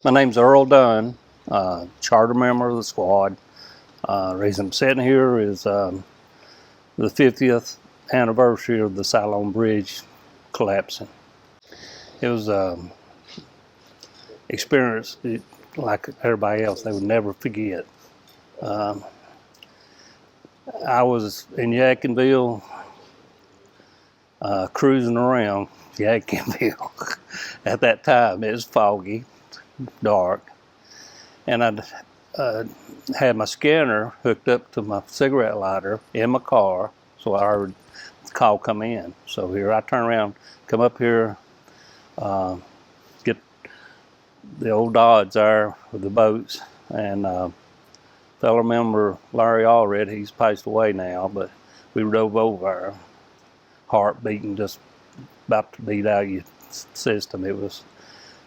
My name's Earl Dunn, charter member of the squad. Reason I'm sitting here is the 50th anniversary of the Siloam Bridge collapsing. It was an experience like everybody else they would never forget. I was in Yadkinville, cruising around Yadkinville at that time. It was foggy, dark, and I'd had my scanner hooked up to my cigarette lighter in my car, so I heard the call come in. So here I turn around, come up here, get the old Dodge there with the boats, and fellow member Larry Allred, he's passed away now, but we drove over there, heart beating just about to beat out your system. It was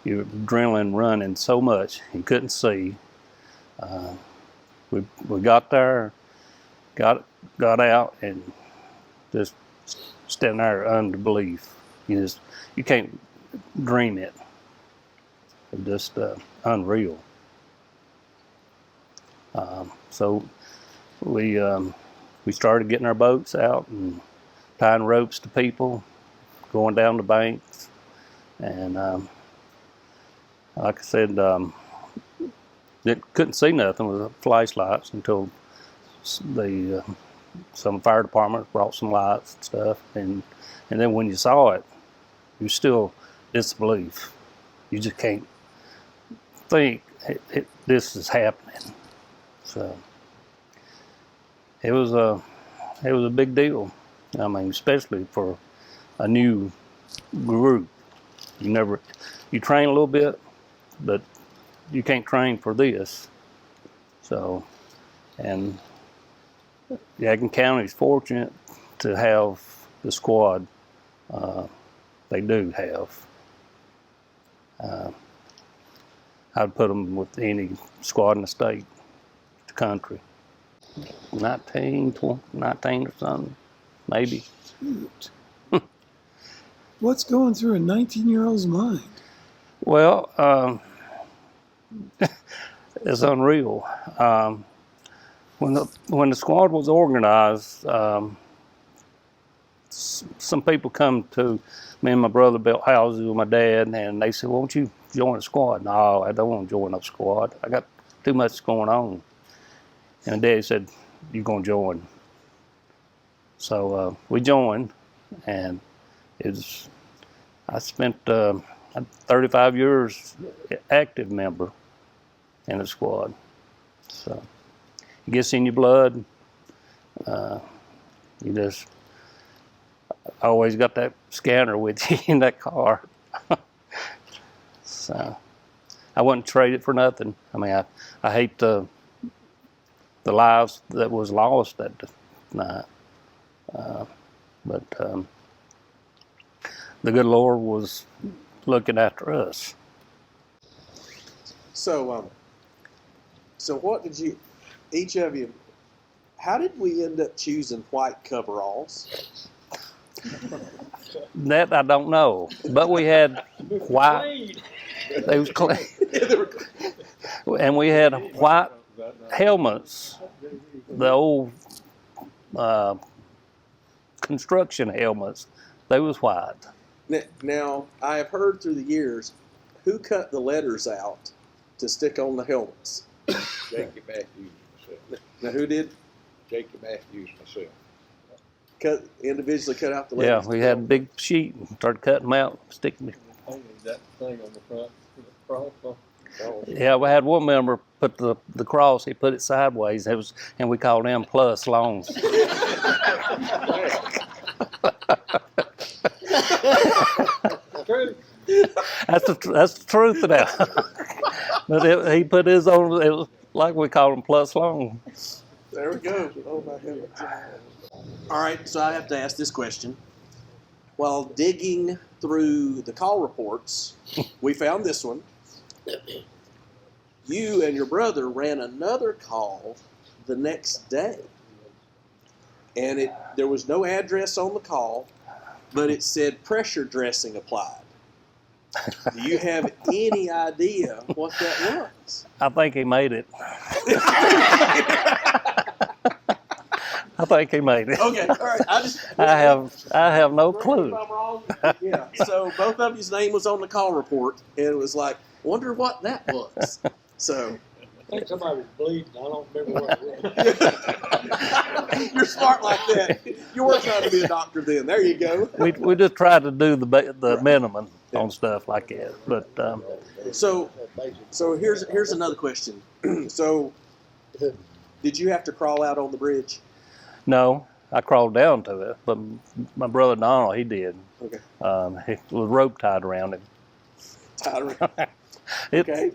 your adrenaline running so much you couldn't see. We got there, got out, and just standing there under belief. You can't dream it. It's just unreal. So we started getting our boats out and tying ropes to people, going down the banks, and like I said, couldn't see nothing with the flashlights until some fire departments brought some lights and stuff, and then when you saw it, you still disbelief. You just can't think this is happening. So it was a big deal. I mean, especially for a new group. You train a little bit, but you can't train for this. So, and Yadkin County is fortunate to have the squad they do have. I'd put them with any squad in the state, the country. 19 or something, maybe. What's going through a 19-year-old's mind? Well, it's unreal. When the squad was organized, some people come to me and my brother built houses with my dad, and they said, "Won't you join the squad?" No, I don't want to join no squad. I got too much going on. And Dad said, "You're gonna join." So we joined, and I spent 35 years active member in the squad. So it gets in your blood. You just always got that scanner with you in that car. So I wouldn't trade it for nothing. I mean, I hate the lives that was lost that night. But the good Lord was looking after us. So what did you, each of you, how did we end up choosing white coveralls? That I don't know, but we had white. They was clean, and we had white helmets. The old construction helmets. They was white. Now, I have heard through the years, who cut the letters out to stick on the helmets? Jacob Matthews myself. Now, who did? Jacob Matthews myself. Individually cut out the letters? Yeah, we had a big sheet and started cutting them out, sticking them. That thing on the front, the cross. Yeah, we had one member put the cross. He put it sideways. And we called them plus longs. True. That's the truth of that. But he put his on. It was like we called them plus long. There we go. Oh my heavens. All right, so I have to ask this question. While digging through the call reports, we found this one. You and your brother ran another call the next day. And there was no address on the call, but it said pressure dressing applied. Do you have any idea what that was? I think he made it. I think he made it. Okay, all right. I have no Correct me clue. if I'm wrong. Yeah. So both of you's name was on the call report, and it was like, wonder what that was. So I think somebody was bleeding. I don't remember what it was. you're smart like that. You were trying to be a doctor then. There you go. We just tried to do the minimum on stuff like that. But So here's another question. So did you have to crawl out on the bridge? no, I crawled down to it. But my brother Donald, he did. Okay. He was rope tied around him. Tied around. It, Okay.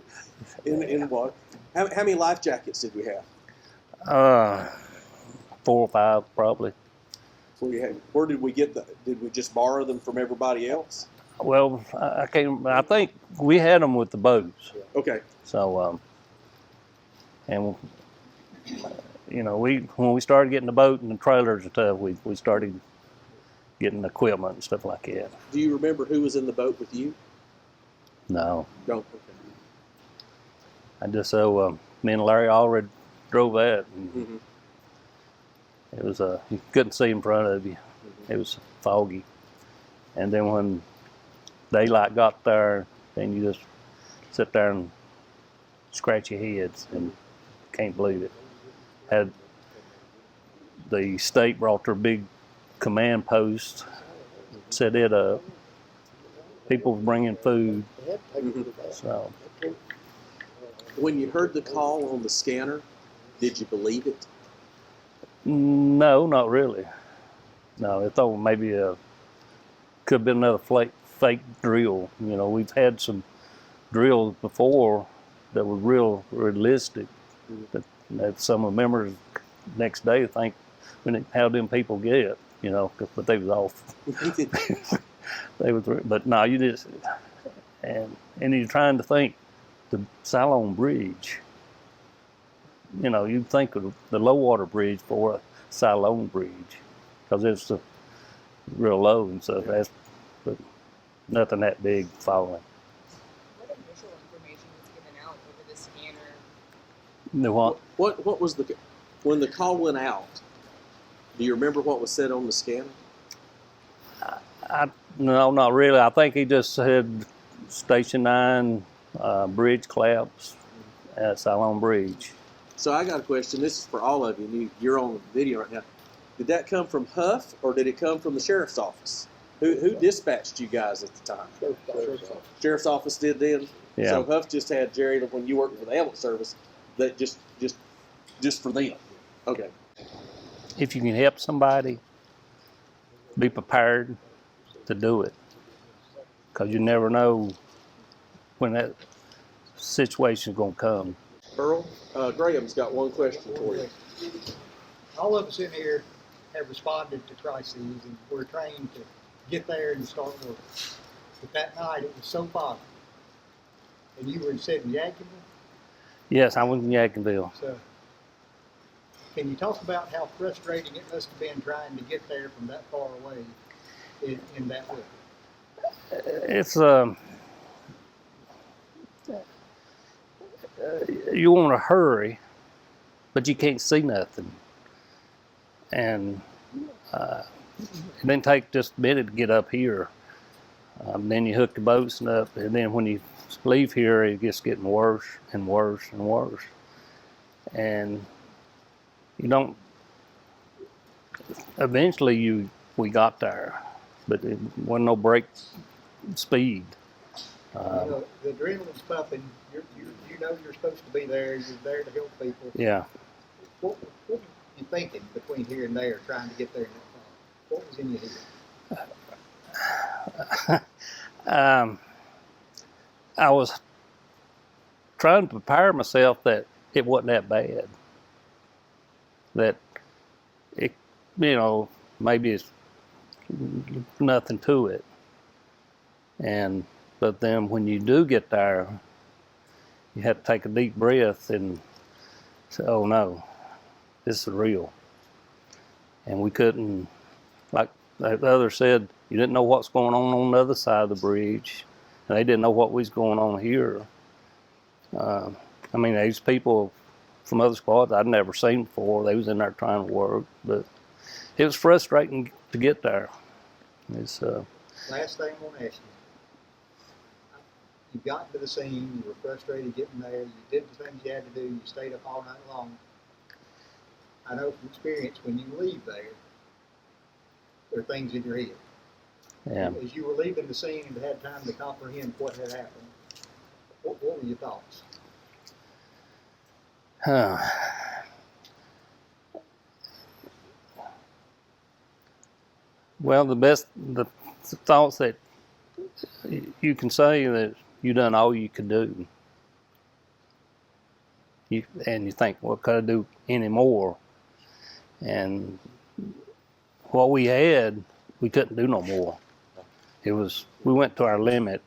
In what? How many life jackets did we have? 4 or 5 probably. Where did we get did we just borrow them from everybody else? Well, I can't. I think we had them with the boats. Okay. So, and you know, when we started getting the boat and the trailers and stuff, we started getting equipment and stuff like that. Do you remember who was in the boat with you? No, No. Okay. I just me and Larry already drove that, and Mm-hmm. it was you couldn't see in front of you. Mm-hmm. It was foggy, and then when daylight got there, then you just sit there and scratch your heads and can't believe it. Had the state brought their big command post, set it up. People were bringing food, Mm-hmm. so When you heard the call on the scanner, did you believe it? no, not really. No, I thought maybe could have been another fake drill. You know, we've had some drills before that were real realistic. That some of the members next day think how them people get, you know, but they was off. They was, but no, you just and you're trying to think the Siloam Bridge. You know, you'd think of the low water bridge for a Siloam Bridge because it's real low and stuff. That's but nothing that big falling. What initial information was given out over the scanner? The what? What was when the call went out? Do you remember what was said on the scanner? No, not really. I think he just said Station 9 bridge collapse at Siloam Bridge. So I got a question. This is for all of you. You're on video right now. Did that come from Huff or did it come from the sheriff's office? Who dispatched you guys at the time? Sheriff's office did then. Yeah. So Huff just had Jerry when you worked for the ambulance service. That just for them. Okay. If you can help somebody, be prepared to do it, because you never know when that situation's going to come. Earl, Graham's got one question for you. All of us in here have responded to crises, and we're trained to get there and start work. But that night it was so foggy, and you were in Jacksonville. Yes, I was in Yadkinville. So, can you talk about how frustrating it must have been trying to get there from that far away in that way? It's you want to hurry, but you can't see nothing, and it didn't take just a minute to get up here. Then you hook the boats up, and then when you leave here, it gets getting worse and worse and worse, and you don't. Eventually, we got there, but it wasn't no break speed. You know, the adrenaline's pumping. You know you're supposed to be there. You're there to help people. Yeah. What were you thinking between here and there, trying to get there? What was in your head? I was trying to prepare myself that it wasn't that bad. That it, you know, maybe it's nothing to it. But then when you do get there, you have to take a deep breath and say, "Oh no, this is real." And we couldn't, like the other said, you didn't know what's going on the other side of the bridge. and they didn't know what was going on here. I mean, these people from other squads I'd never seen before. They was in there trying to work, but it was frustrating to get there. It's Last thing I want to ask you. You got to the scene, you were frustrated getting there, you did the things you had to do, you stayed up all night long. I know from experience, when you leave there are things in your head. yeah. As you were leaving the scene and had time to comprehend what had happened, what were your thoughts? Well, the thoughts that you can say that you done all you could do. And you think, well, could I do any more? And what we had, we couldn't do no more. We went to our limit,